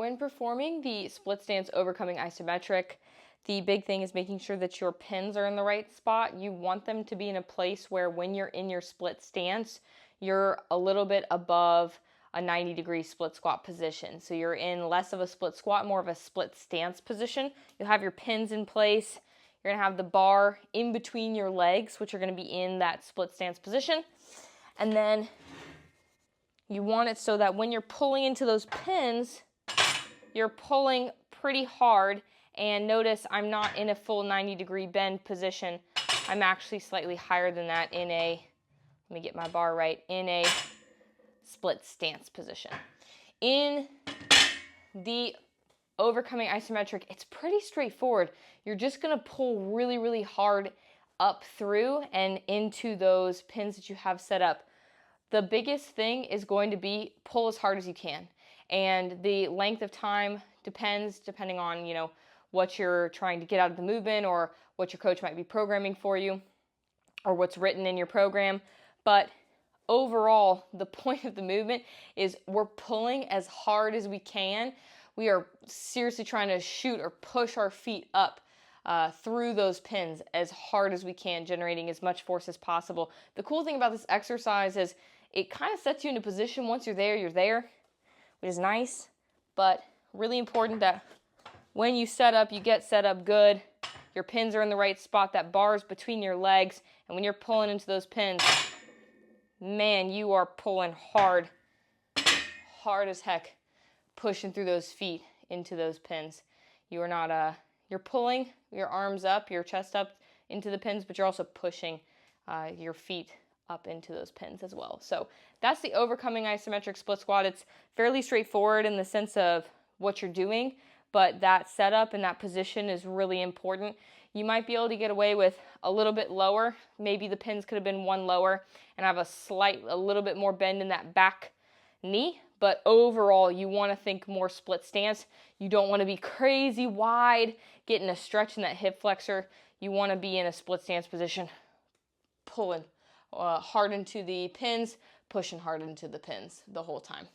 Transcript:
when performing the split stance overcoming isometric, the big thing is making sure that your pins are in the right spot. You want them to be in a place where when you're in your split stance, you're a little bit above a 90-degree split squat position. So you're in less of a split squat, more of a split stance position. You'll have your pins in place. You're gonna have the bar in between your legs, which are gonna be in that split stance position. And then you want it so that when you're pulling into those pins, you're pulling pretty hard. And notice I'm not in a full 90-degree bend position. I'm actually slightly higher than that in a, let me get my bar right, in a split stance position. In the overcoming isometric, it's pretty straightforward. You're just gonna pull really, really hard up through and into those pins that you have set up. The biggest thing is going to be pull as hard as you can. And the length of time depending on, what you're trying to get out of the movement or what your coach might be programming for you or what's written in your program. But overall, the point of the movement is we're pulling as hard as we can. We are seriously trying to shoot or push our feet up through those pins as hard as we can, generating as much force as possible. The cool thing about this exercise is it kind of sets you in a position. Once you're there, which is nice, but really important that when you set up, you get set up good. Your pins are in the right spot, that bar is between your legs, and when you're pulling into those pins, man, you are pulling hard as heck, pushing through those feet into those pins. You are not, you're pulling your arms up, your chest up into the pins, but you're also pushing your feet up into those pins as well. So that's the overcoming isometric split squat. It's fairly straightforward in the sense of what you're doing, but that setup and that position is really important. You might be able to get away with a little bit lower. Maybe the pins could have been one lower and have a little bit more bend in that back knee, but overall you want to think more split stance. You don't want to be crazy wide, getting a stretch in that hip flexor. You want to be in a split stance position, pulling hard into the pins, pushing hard into the pins the whole time.